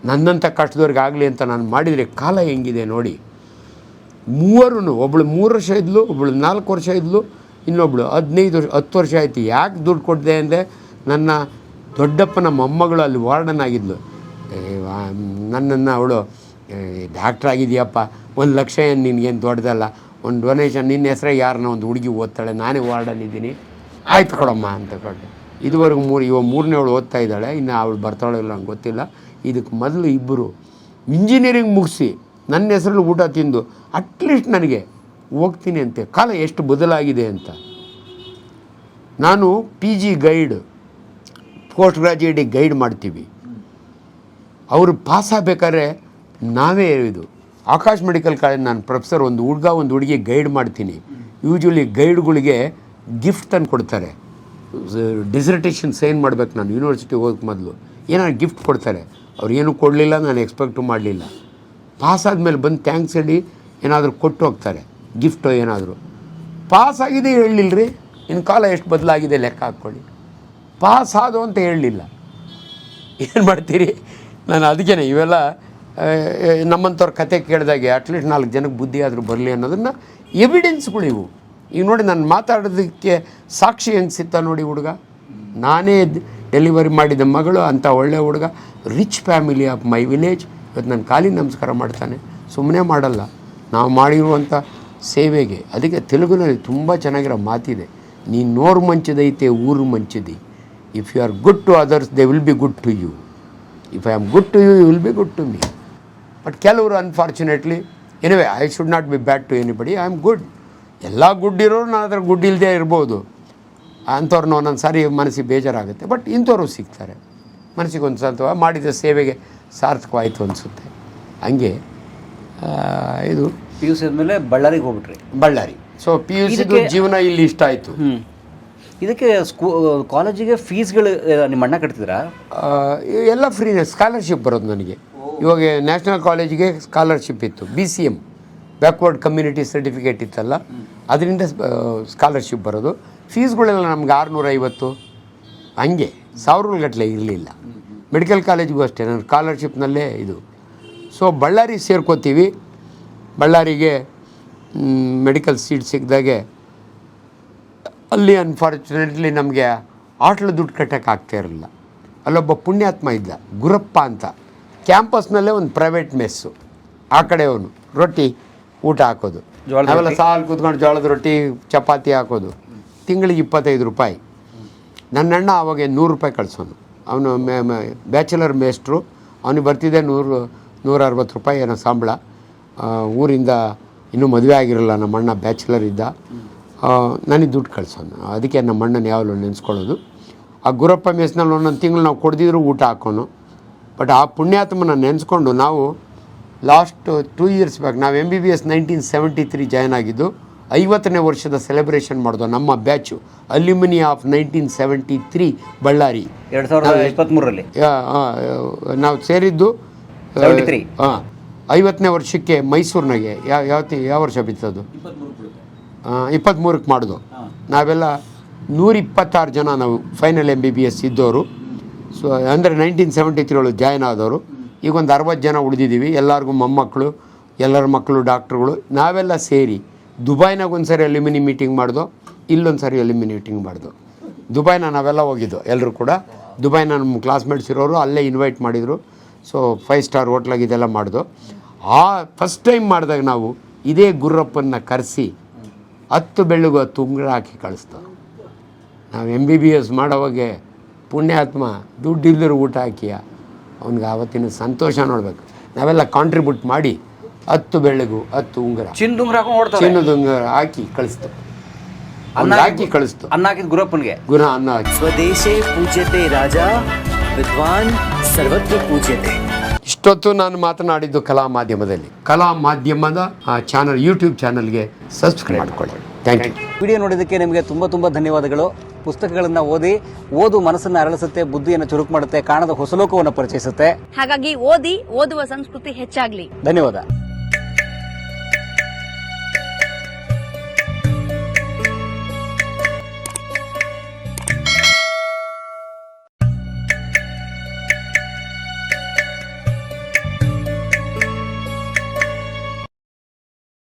ನನ್ನಂಥ ಕಷ್ಟದವ್ರಿಗೆ ಆಗಲಿ ಅಂತ ನಾನು ಮಾಡಿದರೆ ಕಾಲ ಹೆಂಗಿದೆ ನೋಡಿ. 3 ಒಬ್ಬಳು 3 ವರ್ಷ ಇದ್ಲು, ಒಬ್ಬಳು 4 ವರ್ಷ ಇದ್ಲು, ಇನ್ನೊಬ್ಬಳು 10 ವರ್ಷ ಆಯಿತು. ಯಾಕೆ ದುಡ್ಡು ಕೊಟ್ಟಿದೆ ಅಂದರೆ, ನನ್ನ ದೊಡ್ಡಪ್ಪನ ಮೊಮ್ಮಗಳು ಅಲ್ಲಿ ವಾರ್ಡನ್ ಆಗಿದ್ಲು. ನನ್ನನ್ನು ಅವಳು ಡಾಕ್ಟ್ರ್ ಆಗಿದೆಯಪ್ಪ, 1 ಲಕ್ಷ ಏನು ನಿನಗೇನು ದೊಡ್ಡದಲ್ಲ, ಒಂದು ಡೊನೇಷನ್ ನಿನ್ನ ಹೆಸರೇ ಯಾರನ್ನ ಒಂದು ಹುಡುಗಿ ಓದ್ತಾಳೆ, ನಾನೇ ವಾರ್ಡನ್ ಇದ್ದೀನಿ, ಆಯ್ತು ಕೊಡಮ್ಮ ಅಂತ ಕೊಟ್ಟೆ. ಇದುವರೆಗೂ 3ನೇ ಅವಳು ಓದ್ತಾ ಇದ್ದಾಳೆ, ಇನ್ನು ಅವಳು ಬರ್ತಾಳೋ ಇಲ್ಲ ನಂಗೆ ಗೊತ್ತಿಲ್ಲ. ಇದಕ್ಕೆ ಮೊದಲು 2 ಇಂಜಿನಿಯರಿಂಗ್ ಮುಗಿಸಿ ನನ್ನ ಹೆಸರಲ್ಲಿ ಊಟ ತಿಂದು ಅಟ್ಲೀಸ್ಟ್ ನನಗೆ ಹೋಗ್ತೀನಿ ಅಂತೆ. ಕಾಲ ಎಷ್ಟು ಬದಲಾಗಿದೆ ಅಂತ. ನಾನು PG ಗೈಡ್, ಪೋಸ್ಟ್ ಗ್ರಾಜ್ಯುಯೇಟಿಗೆ ಗೈಡ್ ಮಾಡ್ತೀವಿ. ಅವರು ಪಾಸ್ ಆಗಬೇಕಾದ್ರೆ ನಾವೇ ಇದು ಆಕಾಶ್ ಮೆಡಿಕಲ್ ಕಾಲೇಜ್ ನಾನು ಪ್ರೊಫೆಸರ್, ಒಂದು ಹುಡುಗ ಒಂದು ಹುಡುಗಿ ಗೈಡ್ ಮಾಡ್ತೀನಿ. ಯೂಶ್ವಲಿ ಗೈಡ್ಗಳಿಗೆ ಗಿಫ್ಟ್ ತಂದು ಕೊಡ್ತಾರೆ. ಡಿಸರ್ಟೇಷನ್ ಸೈನ್ ಮಾಡ್ಬೇಕು ನಾನು ಯೂನಿವರ್ಸಿಟಿ ಹೋಗೋಕ್ಕೆ ಮೊದಲು, ಏನಾದ್ರು ಗಿಫ್ಟ್ ಕೊಡ್ತಾರೆ. ಅವ್ರು ಏನೂ ಕೊಡಲಿಲ್ಲ, ನಾನು ಎಕ್ಸ್ಪೆಕ್ಟು ಮಾಡಲಿಲ್ಲ. ಪಾಸ್ ಆದಮೇಲೆ ಬಂದು ಥ್ಯಾಂಕ್ಸ್ ಹೇಳಿ ಏನಾದರೂ ಕೊಟ್ಟು ಹೋಗ್ತಾರೆ, ಗಿಫ್ಟು ಏನಾದರೂ. ಪಾಸ್ ಆಗಿದೆ ಹೇಳಲಿಲ್ಲ ರೀ. ಇನ್ನು ಕಾಲ ಎಷ್ಟು ಬದಲಾಗಿದೆ ಲೆಕ್ಕ ಹಾಕ್ಕೊಳ್ಳಿ. ಪಾಸ್ ಆದೋ ಅಂತ ಹೇಳಲಿಲ್ಲ. ಏನು ಮಾಡ್ತೀರಿ? ನಾನು ಅದಕ್ಕೇ ಇವೆಲ್ಲ ನಮ್ಮಂಥವ್ರ ಕತೆ ಕೇಳಿದಾಗೆ ಅಟ್ಲೀಸ್ಟ್ 4 ಜನಕ್ಕೆ ಬುದ್ಧಿ ಆದರೂ ಬರಲಿ ಅನ್ನೋದನ್ನು ಎವಿಡೆನ್ಸ್ಗಳು ಇವು. ಈಗ ನೋಡಿ, ನಾನು ಮಾತಾಡೋದಕ್ಕೆ ಸಾಕ್ಷಿ ಹೆಂಗೆ ಸಿಗ್ತಾ ನೋಡಿ. ಹುಡುಗ ನಾನೇ ಡೆಲಿವರಿ ಮಾಡಿದ ಮಗಳು, ಅಂಥ ಒಳ್ಳೆ ಹುಡುಗ, rich family of my village. ಇವತ್ತು ನಾನು ಕಾಲಿ ನಮಸ್ಕಾರ ಮಾಡ್ತಾನೆ, ಸುಮ್ಮನೆ ಮಾಡಲ್ಲ. ನಾವು ಮಾಡಿರುವಂಥ ಸೇವೆಗೆ. ಅದಕ್ಕೆ ತೆಲುಗಿನಲ್ಲಿ ತುಂಬ ಚೆನ್ನಾಗಿರೋ ಮಾತಿದೆ, ನೀನು ನೋರು ಮಂಚಿದೈತೆ ಊರು ಮಂಚಿದಿ. If you are good to others they will be good to you. If I am good to you, you will be good to me. But ಕೆಲವರು unfortunately, anyway I should not be bad to anybody. I am good. ಎಲ್ಲ good ಇರೋರು ನಾನು ಅದ್ರ good ಇಲ್ಲದೆ ಇರ್ಬೋದು. ಅಂಥವ್ರನ್ನ ಒಂದೊಂದು ಸಾರಿ ಮನಸ್ಸಿಗೆ ಬೇಜಾರಾಗುತ್ತೆ. ಬಟ್ ಇಂಥವ್ರು ಸಿಗ್ತಾರೆ, ಮನಸ್ಸಿಗೆ ಒಂದು ಸ್ವಲ್ಪ ಮಾಡಿದ ಸೇವೆಗೆ ಸಾರ್ಥಕವಾಯಿತು ಅನಿಸುತ್ತೆ. ಹಂಗೆ ಇದು PUC ಆದಮೇಲೆ ಬಳ್ಳಾರಿಗೆ ಹೋಗ್ಬಿಟ್ರಿ. ಬಳ್ಳಾರಿ. ಸೊ PUC ಜೀವನ ಇಲ್ಲಿ ಇಷ್ಟ ಆಯಿತು. ಇದಕ್ಕೆ ಕಾಲೇಜಿಗೆ ಫೀಸ್ಗಳು ನಿಮ್ಮ ಅಣ್ಣ ಕಟ್ತಿದ್ರಾ? ಎಲ್ಲ ಫ್ರೀನೇ, ಸ್ಕಾಲರ್ಶಿಪ್ ಬರೋದು ನನಗೆ. ಇವಾಗ ನ್ಯಾಷನಲ್ ಕಾಲೇಜಿಗೆ ಸ್ಕಾಲರ್ಶಿಪ್ ಇತ್ತು, BCM ಬ್ಯಾಕ್ವರ್ಡ್ ಕಮ್ಯುನಿಟಿ ಸರ್ಟಿಫಿಕೇಟ್ ಇತ್ತಲ್ಲ, ಅದರಿಂದ ಸ್ಕಾಲರ್ಶಿಪ್ ಬರೋದು. ಫೀಸ್ಗಳೆಲ್ಲ ನಮ್ಗೆ 650 ಹಂಗೆ 1000 ಗಟ್ಟಲೆ ಇರಲಿಲ್ಲ. ಮೆಡಿಕಲ್ ಕಾಲೇಜಿಗೂ ಅಷ್ಟೇ ನನ್ನ ಸ್ಕಾಲರ್ಶಿಪ್ನಲ್ಲೇ ಇದು. ಸೊ ಬಳ್ಳಾರಿ ಸೇರ್ಕೋತೀವಿ. ಬಳ್ಳಾರಿಗೆ ಮೆಡಿಕಲ್ ಸೀಟ್ ಸಿಕ್ಕಿದಾಗೆ ಅಲ್ಲಿ ಅನ್ಫಾರ್ಚುನೇಟ್ಲಿ ನಮಗೆ ಹಾಟ್ಲು ದುಡ್ಡು ಕಟ್ಟೋಕ್ಕೆ ಆಗ್ತಾ ಇರಲಿಲ್ಲ. ಅಲ್ಲೊಬ್ಬ ಪುಣ್ಯಾತ್ಮ ಇದ್ದ, ಗುರಪ್ಪ ಅಂತ. ಕ್ಯಾಂಪಸ್ನಲ್ಲೇ ಒಂದು ಪ್ರೈವೇಟ್ ಮೆಸ್ಸು. ಆ ಕಡೆ ಅವನು ರೊಟ್ಟಿ ಊಟ ಹಾಕೋದು, ನಾವೆಲ್ಲ ಸಾಲು ಕೂತ್ಕೊಂಡು ಜೋಳದ ರೊಟ್ಟಿ ಚಪಾತಿ ಹಾಕೋದು. ತಿಂಗಳಿಗೆ 25 ರೂಪಾಯಿ. ನನ್ನ ಅಣ್ಣ ಅವಾಗ 100 ರೂಪಾಯಿ ಕಳಿಸೋನು. ಅವನು ಬ್ಯಾಚುಲರ್ ಮೇಸ್ಟ್ರು. ಅವನಿಗೆ ಬರ್ತಿದ್ದೆ 160 ರೂಪಾಯಿ ಏನೋ ಸಂಬಳ. ಊರಿಂದ ಇನ್ನೂ ಮದುವೆ ಆಗಿರಲ್ಲ ನಮ್ಮ ಅಣ್ಣ, ಬ್ಯಾಚುಲರ್ ಇದ್ದ. ನನಗೆ ದುಡ್ಡು ಕಳ್ಸೋನು. ಅದಕ್ಕೆ ನಮ್ಮ ಅಣ್ಣನ ಯಾವಾಗಲೂ ನೆನೆಸ್ಕೊಳ್ಳೋದು. ಆ ಗುರಪ್ಪ ಮೆಸ್ನಲ್ಲಿ ಒಂದೊಂದು ತಿಂಗಳು ನಾವು ಕೊಡ್ದಿದ್ರು ಊಟ ಹಾಕೋನು. ಬಟ್ ಆ ಪುಣ್ಯಾತ್ಮನ ನೆನೆಸ್ಕೊಂಡು ನಾವು ಲಾಸ್ಟ್ 2 ಇಯರ್ಸ್ ಬ್ಯಾಕ್, ನಾವು MBBS 1973 ಜಾಯ್ನ್ ಆಗಿದ್ದು. 50ನೇ ವರ್ಷದ ಸೆಲೆಬ್ರೇಷನ್ ಮಾಡಿದ್ವು ನಮ್ಮ ಬ್ಯಾಚು, ಅಲ್ಯೂಮಿನಿ ಆಫ್ 1973 ಬಳ್ಳಾರಿ. 2023ರಲ್ಲಿ ನಾವು ಸೇರಿದ್ದು. 73. 50ನೇ ವರ್ಷಕ್ಕೆ ಮೈಸೂರಿನಾಗೆ ಯಾವ ವರ್ಷ ಬಿತ್ತದು? 23ಕ್ಕೆ ಮಾಡಿದ್ವು. ನಾವೆಲ್ಲ 126 ಜನ ನಾವು ಫೈನಲ್ MBBS ಇದ್ದವರು. ಸೊ ಅಂದರೆ 1973 ಒಳಗೆ ಜಾಯ್ನ್ ಆದವರು. ಈಗ ಒಂದು 60 ಜನ ಉಳಿದಿದ್ದೀವಿ. ಎಲ್ಲರಿಗೂ ಮೊಮ್ಮಕ್ಕಳು, ಎಲ್ಲರ ಮಕ್ಕಳು ಡಾಕ್ಟ್ರುಗಳು. ನಾವೆಲ್ಲ ಸೇರಿ ದುಬೈನಾಗ ಒಂದು ಸಾರಿ ಅಲ್ಯೂಮಿನಿ ಮೀಟಿಂಗ್ ಮಾಡ್ದೋ, ಇಲ್ಲೊಂದು ಸಾರಿ ಅಲ್ಯೂಮಿನಿ ಮೀಟಿಂಗ್ ಮಾಡ್ದೋ. ದುಬೈನ ನಾವೆಲ್ಲ ಹೋಗಿದ್ದು ಎಲ್ಲರೂ ಕೂಡ. ದುಬೈನ ನಮ್ಮ ಕ್ಲಾಸ್ಮೇಟ್ಸ್ ಇರೋರು ಅಲ್ಲೇ ಇನ್ವೈಟ್ ಮಾಡಿದರು. ಸೊ 5 ಸ್ಟಾರ್ ಹೋಟ್ಲಾಗ ಇದೆಲ್ಲ ಮಾಡ್ದೋ. ಆ ಫಸ್ಟ್ ಟೈಮ್ ಮಾಡಿದಾಗ ನಾವು ಇದೇ ಗುರ್ರಪ್ಪನ್ನ ಕರೆಸಿ 10 ಬೆಳ್ಳಿಗೂ 10 ಉಂಗುರ ಹಾಕಿ ಕಳಿಸ್ತು. ನಾವು MBBS ಮಾಡೋವಾಗೆ ಪುಣ್ಯಾತ್ಮ ದುಡ್ಡು ಇಲ್ಲರೂ ಊಟ ಹಾಕಿಯ ಅವ್ನಿಗೆ ಆವತ್ತಿನ ಸಂತೋಷ ನೋಡಬೇಕು. ನಾವೆಲ್ಲ ಕಾಂಟ್ರಿಬ್ಯೂಟ್ ಮಾಡಿ 10 ಬೆಳ್ಳಿಗೂ 10 ಉಂಗುರ, ಚಿನ್ನದ ಉಂಗುರ ಹಾಕಿ ಕಳಿಸ್ತು. ಹಾಕಿ ಕಳಿಸ್ತು. ಅನ್ನ ಹಾಕಿದ ಗುರಪ್ಪನಿಗೆ ಅನ್ನ ಹಾಕಿ. ಸ್ವದೇಶೇ ಪೂಜ್ಯತೆ ರಾಜ, ವಿದ್ವಾನ್ ಸರ್ವತ್ರ ಪೂಜ್ಯತೆ. ಇಷ್ಟೊತ್ತು ನಾನು ಮಾತನಾಡಿದ್ದು ಕಲಾ ಮಾಧ್ಯಮದಲ್ಲಿ. ಕಲಾ ಮಾಧ್ಯಮದ ಚಾನಲ್, ಯೂಟ್ಯೂಬ್ ಚಾನಲ್ಗೆ ಸಬ್ಸ್ಕ್ರೈಬ್ ಮಾಡಿಕೊಳ್ಳಿ. Thank you. ವಿಡಿಯೋ ನೋಡಿದ್ದಕ್ಕೆ ನಿಮಗೆ ತುಂಬ ಧನ್ಯವಾದಗಳು. ಪುಸ್ತಕಗಳನ್ನು ಓದು ಮನಸ್ಸನ್ನು ಅರಳಿಸುತ್ತೆ, ಬುದ್ಧಿಯನ್ನು ಚುರುಕು ಮಾಡುತ್ತೆ, ಕಾಣದ ಹೊಸ ಲೋಕವನ್ನು ಪರಿಚಯಿಸುತ್ತೆ. ಹಾಗಾಗಿ ಓದುವ ಸಂಸ್ಕೃತಿ ಹೆಚ್ಚಾಗ್ಲಿ. ಧನ್ಯವಾದ.